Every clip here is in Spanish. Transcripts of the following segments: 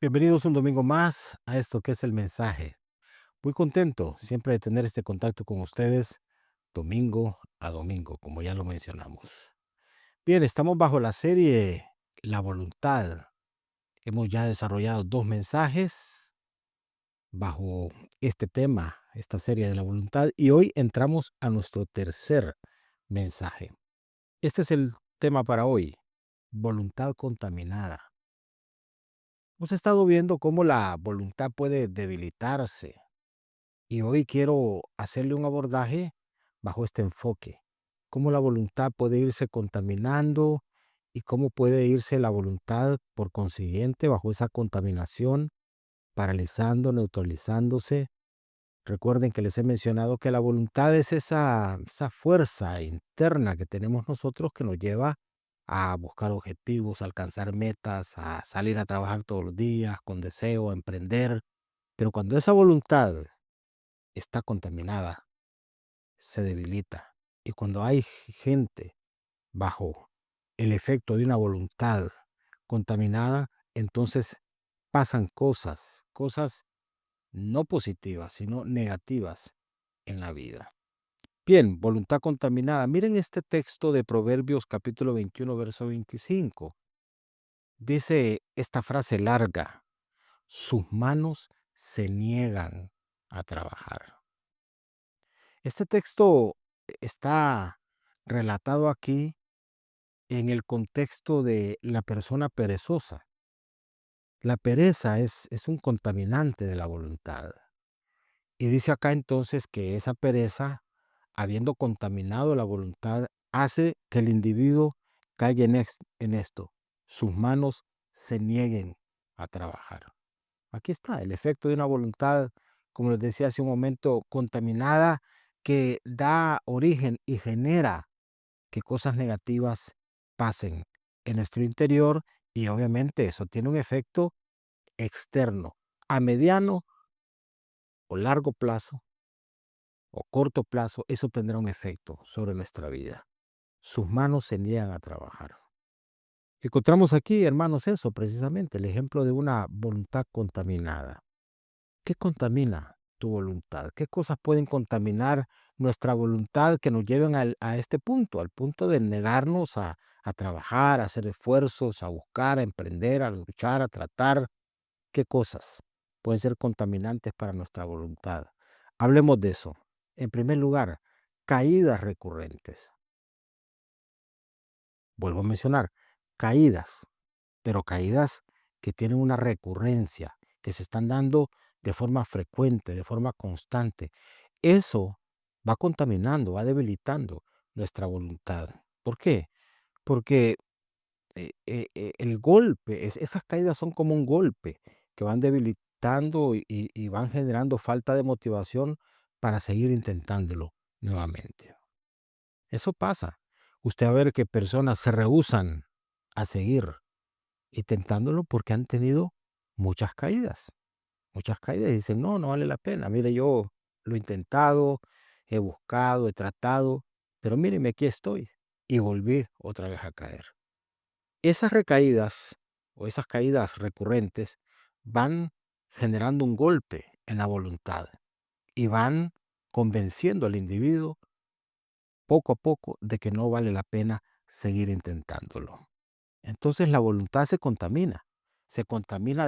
Bienvenidos un domingo más a esto que es el mensaje. Muy contento siempre de tener este contacto con ustedes domingo a domingo, como ya lo mencionamos. Bien, estamos bajo la serie La voluntad. Hemos ya desarrollado dos mensajes bajo este tema, esta serie de la voluntad, y hoy entramos a nuestro tercer mensaje. Este es el tema para hoy, voluntad contaminada. Hemos estado viendo cómo la voluntad puede debilitarse. Y hoy quiero hacerle un abordaje bajo este enfoque, cómo la voluntad puede irse contaminando y cómo puede irse la voluntad por consiguiente bajo esa contaminación, paralizando, neutralizándose. Recuerden que les he mencionado que la voluntad es esa fuerza interna que tenemos nosotros que nos lleva a buscar objetivos, a alcanzar metas, a salir a trabajar todos los días con deseo, a emprender. Pero cuando esa voluntad está contaminada, se debilita. Y cuando hay gente bajo el efecto de una voluntad contaminada, entonces pasan cosas no positivas, sino negativas en la vida. Bien, voluntad contaminada. Miren este texto de Proverbios capítulo 21, verso 25. Dice esta frase larga: sus manos se niegan a trabajar. Este texto está relatado aquí en el contexto de la persona perezosa. La pereza es un contaminante de la voluntad. Y dice acá entonces que esa pereza, habiendo contaminado la voluntad, hace que el individuo caiga en esto. Sus manos se nieguen a trabajar. Aquí está el efecto de una voluntad, como les decía hace un momento, contaminada, que da origen y genera que cosas negativas pasen en nuestro interior, y obviamente eso tiene un efecto externo. A mediano o largo plazo o corto plazo, eso tendrá un efecto sobre nuestra vida. Sus manos se niegan a trabajar. Encontramos aquí, hermanos, eso precisamente, el ejemplo de una voluntad contaminada. ¿Qué contamina tu voluntad? ¿Qué cosas pueden contaminar nuestra voluntad que nos lleven a este punto, al punto de negarnos a trabajar, a hacer esfuerzos, a buscar, a emprender, a luchar, a tratar? ¿Qué cosas pueden ser contaminantes para nuestra voluntad? Hablemos de eso. En primer lugar, caídas recurrentes. Vuelvo a mencionar, caídas, pero caídas que tienen una recurrencia, que se están dando de forma frecuente, de forma constante. Eso va contaminando, va debilitando nuestra voluntad. ¿Por qué? Porque el golpe, esas caídas son como un golpe que van debilitando y van generando falta de motivación para seguir intentándolo nuevamente. Eso pasa. Usted va a ver que personas se rehúsan a seguir intentándolo porque han tenido muchas caídas. Muchas caídas y dicen, no, no vale la pena. Mire, yo lo he intentado, he buscado, he tratado, pero míreme, aquí estoy. Y volví otra vez a caer. Esas recaídas o esas caídas recurrentes van generando un golpe en la voluntad y van convenciendo al individuo poco a poco de que no vale la pena seguir intentándolo. Entonces la voluntad se contamina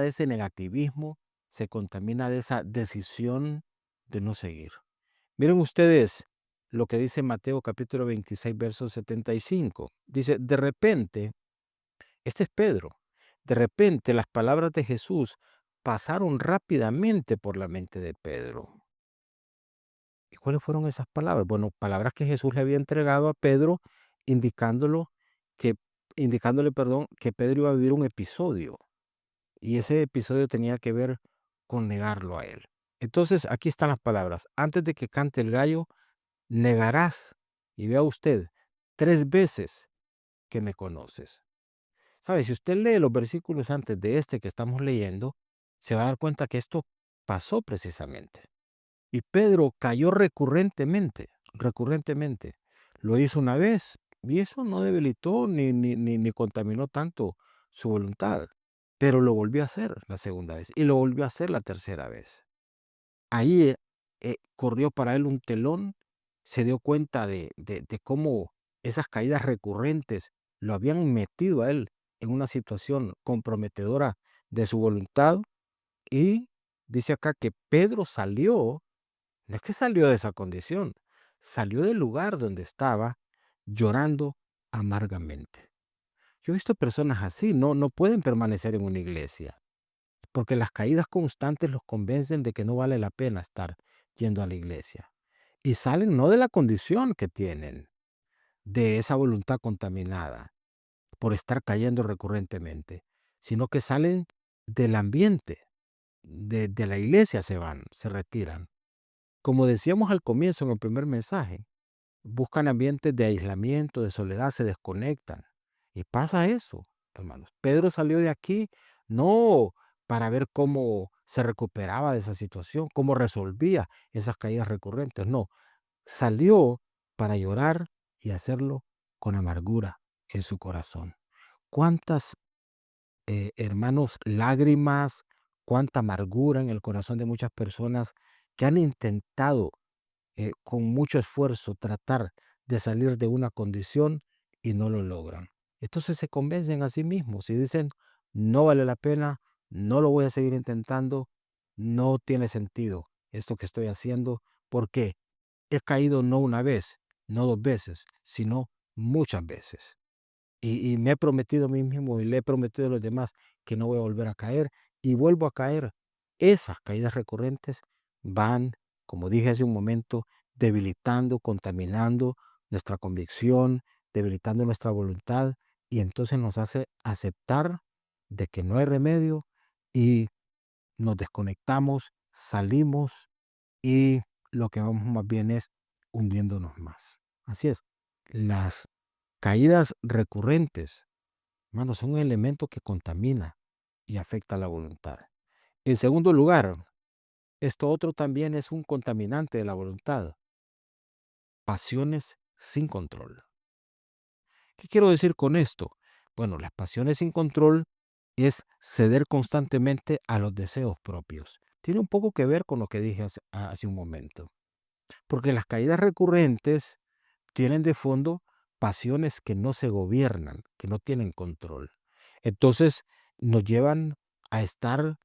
de ese negativismo, se contamina de esa decisión de no seguir. Miren ustedes lo que dice Mateo capítulo 26, verso 75. Dice, de repente, este es Pedro, de repente las palabras de Jesús pasaron rápidamente por la mente de Pedro. ¿Y cuáles fueron esas palabras? Bueno, palabras que Jesús le había entregado a Pedro, indicándolo que, indicándole, perdón, que Pedro iba a vivir un episodio. Y ese episodio tenía que ver con negarlo a él. Entonces, aquí están las palabras. Antes de que cante el gallo, negarás, y vea usted, 3 veces que me conoces. ¿Sabe? Si usted lee los versículos antes de este que estamos leyendo, se va a dar cuenta que esto pasó precisamente. Y Pedro cayó recurrentemente. Lo hizo una vez y eso no debilitó ni contaminó tanto su voluntad. pero lo volvió a hacer la segunda vez y lo volvió a hacer la tercera vez. Ahí corrió para él un telón, se dio cuenta de cómo esas caídas recurrentes lo habían metido a él en una situación comprometedora de su voluntad. Y dice acá que Pedro salió, no es que salió de esa condición, salió del lugar donde estaba llorando amargamente. Yo he visto personas así, no pueden permanecer en una iglesia, porque las caídas constantes los convencen de que no vale la pena estar yendo a la iglesia. Y salen no de la condición que tienen, de esa voluntad contaminada por estar cayendo recurrentemente, sino que salen del ambiente, de la iglesia se van, se retiran. Como decíamos al comienzo en el primer mensaje, buscan ambientes de aislamiento, de soledad, se desconectan. Y pasa eso, hermanos. Pedro salió de aquí no para ver cómo se recuperaba de esa situación, cómo resolvía esas caídas recurrentes, no. Salió para llorar y hacerlo con amargura en su corazón. ¿Cuántas, hermanos, lágrimas, cuánta amargura en el corazón de muchas personas que han intentado con mucho esfuerzo tratar de salir de una condición y no lo logran? Entonces se convencen a sí mismos y dicen, no vale la pena, no lo voy a seguir intentando, no tiene sentido esto que estoy haciendo, porque he caído no una vez, no dos veces, sino muchas veces. Y me he prometido a mí mismo y le he prometido a los demás que no voy a volver a caer y vuelvo a caer. Esas caídas recurrentes van, como dije hace un momento, debilitando, contaminando nuestra convicción, debilitando nuestra voluntad y entonces nos hace aceptar de que no hay remedio y nos desconectamos, salimos y lo que vamos más bien es hundiéndonos más. Así es, las caídas recurrentes, hermanos, son un elemento que contamina y afecta la voluntad. En segundo lugar, esto otro también es un contaminante de la voluntad, pasiones sin control. ¿Qué quiero decir con esto? Bueno, las pasiones sin control es ceder constantemente a los deseos propios. Tiene un poco que ver con lo que dije hace un momento, porque las caídas recurrentes tienen de fondo pasiones que no se gobiernan, que no tienen control. Entonces nos llevan a estar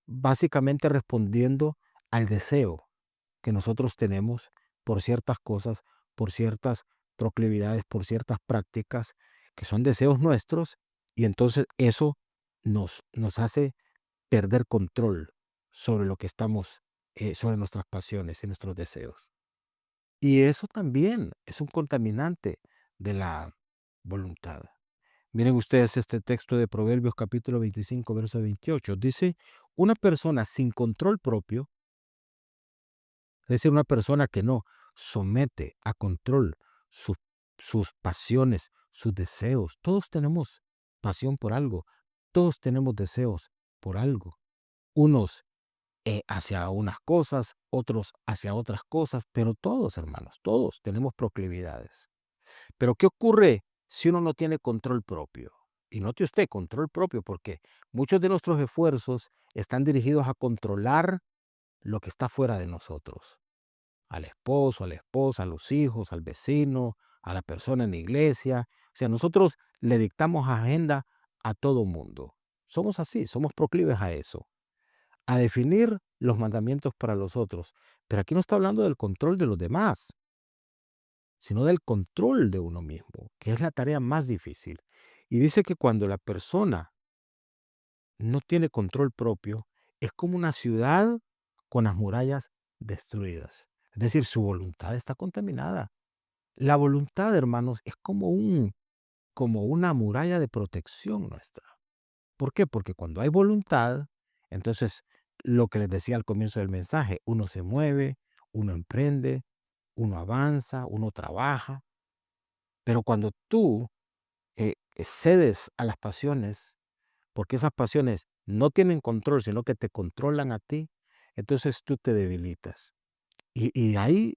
básicamente respondiendo al deseo que nosotros tenemos por ciertas cosas, por ciertas proclividades, por ciertas prácticas que son deseos nuestros y entonces eso nos hace perder control sobre lo que estamos, sobre nuestras pasiones y nuestros deseos. Y eso también es un contaminante de la voluntad. Miren ustedes este texto de Proverbios capítulo 25, verso 28. Dice, una persona sin control propio, es decir, una persona que no somete a control sus, sus pasiones, sus deseos. Todos tenemos pasión por algo, todos tenemos deseos por algo. Unos hacia unas cosas, otros hacia otras cosas, pero todos, hermanos, todos tenemos proclividades. Pero ¿qué ocurre si uno no tiene control propio? Y note usted, control propio, porque muchos de nuestros esfuerzos están dirigidos a controlar lo que está fuera de nosotros. Al esposo, a la esposa, a los hijos, al vecino, a la persona en la iglesia. O sea, nosotros le dictamos agenda a todo mundo. Somos así, somos proclives a eso, a definir los mandamientos para los otros. Pero aquí no está hablando del control de los demás, sino del control de uno mismo, que es la tarea más difícil. Y dice que cuando la persona no tiene control propio, es como una ciudad con las murallas destruidas. Es decir, su voluntad está contaminada. La voluntad, hermanos, es como una muralla de protección nuestra. ¿Por qué? Porque cuando hay voluntad, entonces lo que les decía al comienzo del mensaje, uno se mueve, uno emprende, uno avanza, uno trabaja. Pero cuando tú cedes a las pasiones, porque esas pasiones no tienen control, sino que te controlan a ti, entonces tú te debilitas. Y hay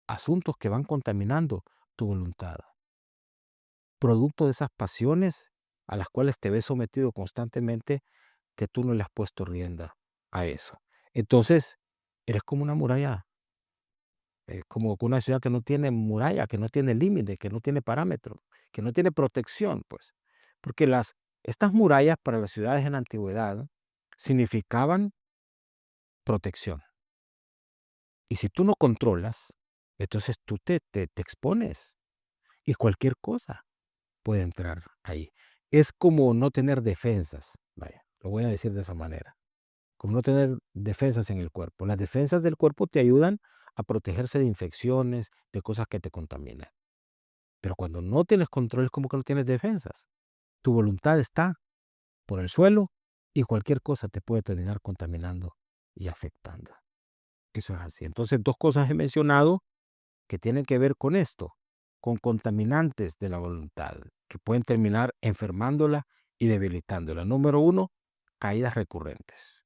asuntos que van contaminando tu voluntad. Producto de esas pasiones, a las cuales te ves sometido constantemente, que tú no le has puesto rienda a eso. Entonces, eres como una muralla, como una ciudad que no tiene muralla, que no tiene límite, que no tiene parámetro, que no tiene protección, pues. Porque estas murallas para las ciudades en la antigüedad significaban protección. Y si tú no controlas, entonces tú te expones y cualquier cosa puede entrar ahí. Es como no tener defensas, vaya, lo voy a decir de esa manera, como no tener defensas en el cuerpo. Las defensas del cuerpo te ayudan a protegerse de infecciones, de cosas que te contaminan. Pero cuando no tienes control es como que no tienes defensas. Tu voluntad está por el suelo y cualquier cosa te puede terminar contaminando y afectando. Eso es así. Entonces, dos cosas he mencionado que tienen que ver con esto, con contaminantes de la voluntad, que pueden terminar enfermándola y debilitándola. Número uno, caídas recurrentes.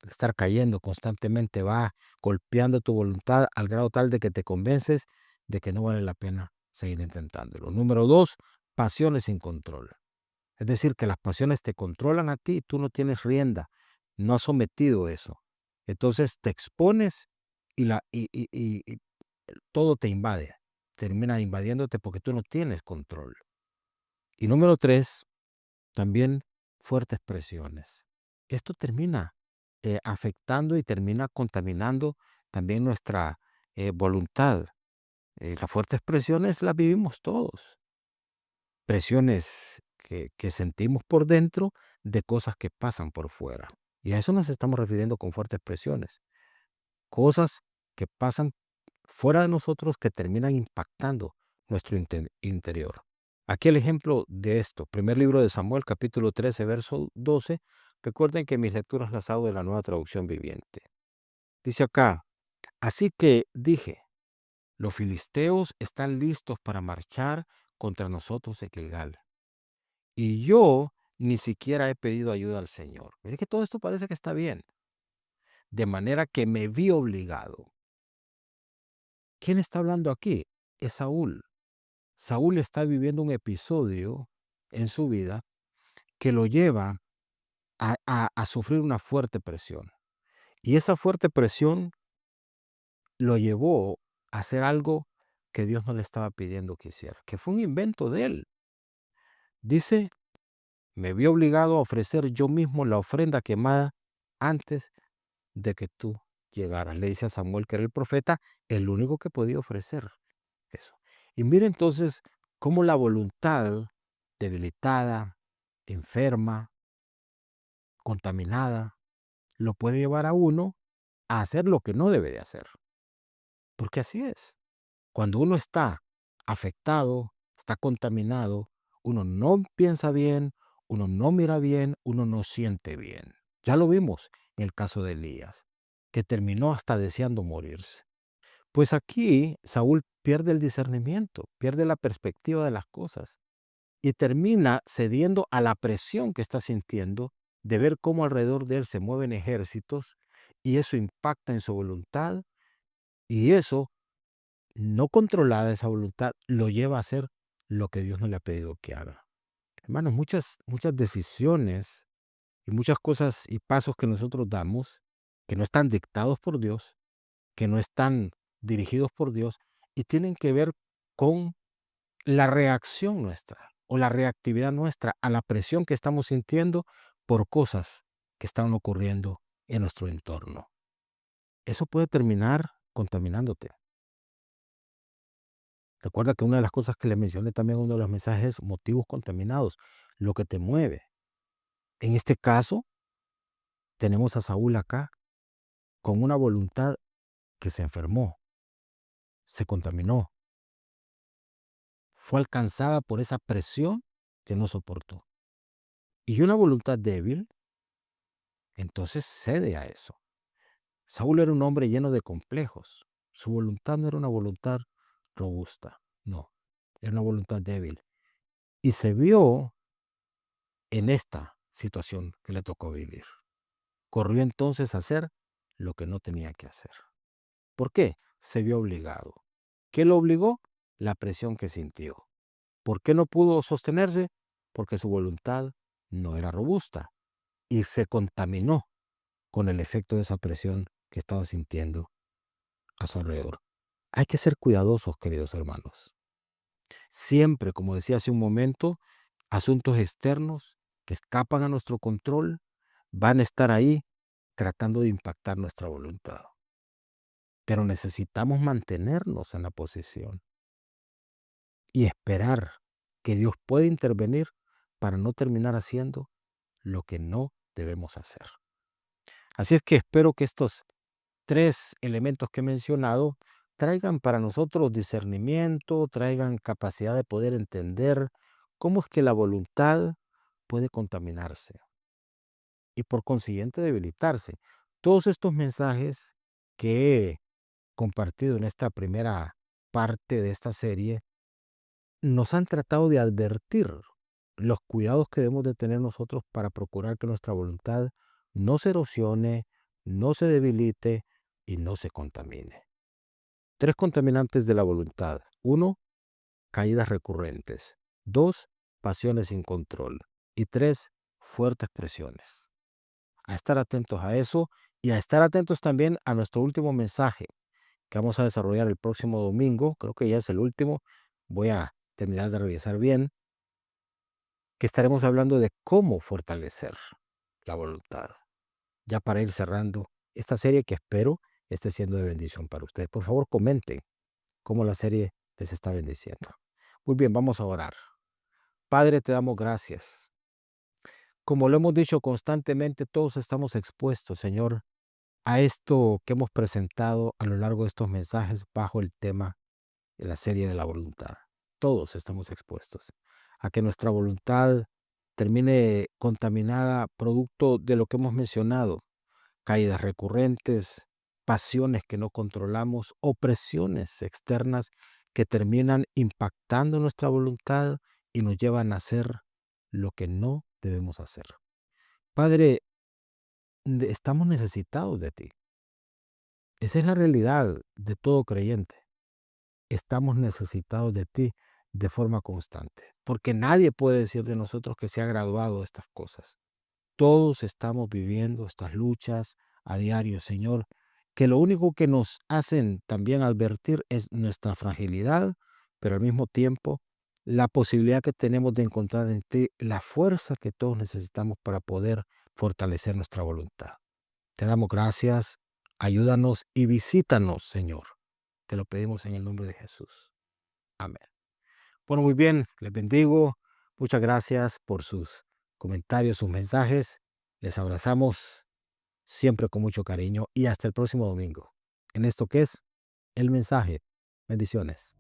Estar cayendo constantemente va golpeando tu voluntad al grado tal de que te convences de que no vale la pena seguir intentándolo. Número dos, pasiones sin control. Es decir, que las pasiones te controlan a ti y tú no tienes rienda, no has sometido eso. Entonces te expones y todo te invade, termina invadiéndote porque tú no tienes control. Y número tres, también fuertes presiones. Esto termina afectando y termina contaminando también nuestra voluntad. Las fuertes presiones las vivimos todos. Presiones que sentimos por dentro de cosas que pasan por fuera. Y a eso nos estamos refiriendo con fuertes presiones. Cosas que pasan fuera de nosotros que terminan impactando nuestro interior. Aquí el ejemplo de esto, primer libro de Samuel, capítulo 13, verso 12. Recuerden que mis lecturas las hago de la Nueva Traducción Viviente. Dice acá, así que dije, los filisteos están listos para marchar contra nosotros en Gilgal. Y yo ni siquiera he pedido ayuda al Señor. Mire que todo esto parece que está bien. De manera que me vi obligado. ¿Quién está hablando aquí? Es Saúl. Saúl está viviendo un episodio en su vida que lo lleva a sufrir una fuerte presión. Y esa fuerte presión lo llevó a hacer algo que Dios no le estaba pidiendo que hiciera, que fue un invento de él. Dice, me vi obligado a ofrecer yo mismo la ofrenda quemada antes de que tú llegaras. Le dice a Samuel, que era el profeta, el único que podía ofrecer eso. Y mire entonces cómo la voluntad debilitada, enferma, contaminada, lo puede llevar a uno a hacer lo que no debe de hacer. Porque así es. Cuando uno está afectado, está contaminado, uno no piensa bien, uno no mira bien, uno no siente bien. Ya lo vimos en el caso de Elías, que terminó hasta deseando morirse. Pues aquí Saúl pierde el discernimiento, pierde la perspectiva de las cosas y termina cediendo a la presión que está sintiendo de ver cómo alrededor de él se mueven ejércitos y eso impacta en su voluntad y eso, no controlada esa voluntad, lo lleva a hacer lo que Dios no le ha pedido que haga. Hermanos, muchas decisiones y muchas cosas y pasos que nosotros damos que no están dictados por Dios, que no están dirigidos por Dios y tienen que ver con la reacción nuestra o la reactividad nuestra a la presión que estamos sintiendo por cosas que están ocurriendo en nuestro entorno. Eso puede terminar contaminándote. Recuerda que una de las cosas que le mencioné también en uno de los mensajes es motivos contaminados, lo que te mueve. En este caso, tenemos a Saúl acá con una voluntad que se enfermó, se contaminó, fue alcanzada por esa presión que no soportó. Y una voluntad débil, entonces cede a eso. Saúl era un hombre lleno de complejos. Su voluntad no era una voluntad robusta, no, era una voluntad débil. Y se vio en esta situación que le tocó vivir. Corrió entonces a hacer lo que no tenía que hacer. ¿Por qué? Se vio obligado. ¿Qué lo obligó? La presión que sintió. ¿Por qué no pudo sostenerse? porque su voluntad no era robusta y se contaminó con el efecto de esa presión que estaba sintiendo a su alrededor. Hay que ser cuidadosos, queridos hermanos. Siempre, como decía hace un momento, asuntos externos que escapan a nuestro control van a estar ahí tratando de impactar nuestra voluntad. Pero necesitamos mantenernos en la posición y esperar que Dios pueda intervenir para no terminar haciendo lo que no debemos hacer. Así es que espero que estos 3 elementos que he mencionado traigan para nosotros discernimiento, traigan capacidad de poder entender cómo es que la voluntad puede contaminarse y por consiguiente debilitarse. Todos estos mensajes que he compartido en esta primera parte de esta serie nos han tratado de advertir los cuidados que debemos de tener nosotros para procurar que nuestra voluntad no se erosione, no se debilite y no se contamine. 3 contaminantes de la voluntad. 1, caídas recurrentes. 2, pasiones sin control. Y 3, fuertes presiones. A estar atentos a eso y a estar atentos también a nuestro último mensaje que vamos a desarrollar el próximo domingo. Creo que ya es el último. Voy a terminar de revisar bien, que estaremos hablando de cómo fortalecer la voluntad. Ya para ir cerrando esta serie que espero esté siendo de bendición para ustedes. Por favor, comenten cómo la serie les está bendiciendo. Muy bien, vamos a orar. Padre, te damos gracias. Como lo hemos dicho constantemente, todos estamos expuestos, Señor, a esto que hemos presentado a lo largo de estos mensajes bajo el tema de la serie de la voluntad. Todos estamos expuestos a que nuestra voluntad termine contaminada producto de lo que hemos mencionado: caídas recurrentes, pasiones que no controlamos, opresiones externas que terminan impactando nuestra voluntad y nos llevan a hacer lo que no debemos hacer. Padre, estamos necesitados de ti. Esa es la realidad de todo creyente. Estamos necesitados de ti de forma constante, porque nadie puede decir de nosotros que se ha graduado de estas cosas. Todos estamos viviendo estas luchas a diario, Señor, que lo único que nos hacen también advertir es nuestra fragilidad, pero al mismo tiempo la posibilidad que tenemos de encontrar en ti la fuerza que todos necesitamos para poder fortalecer nuestra voluntad. Te damos gracias, ayúdanos y visítanos, Señor. Te lo pedimos en el nombre de Jesús. Amén. Bueno, muy bien, les bendigo. Muchas gracias por sus comentarios, sus mensajes. Les abrazamos siempre con mucho cariño y hasta el próximo domingo en esto que es el mensaje. Bendiciones.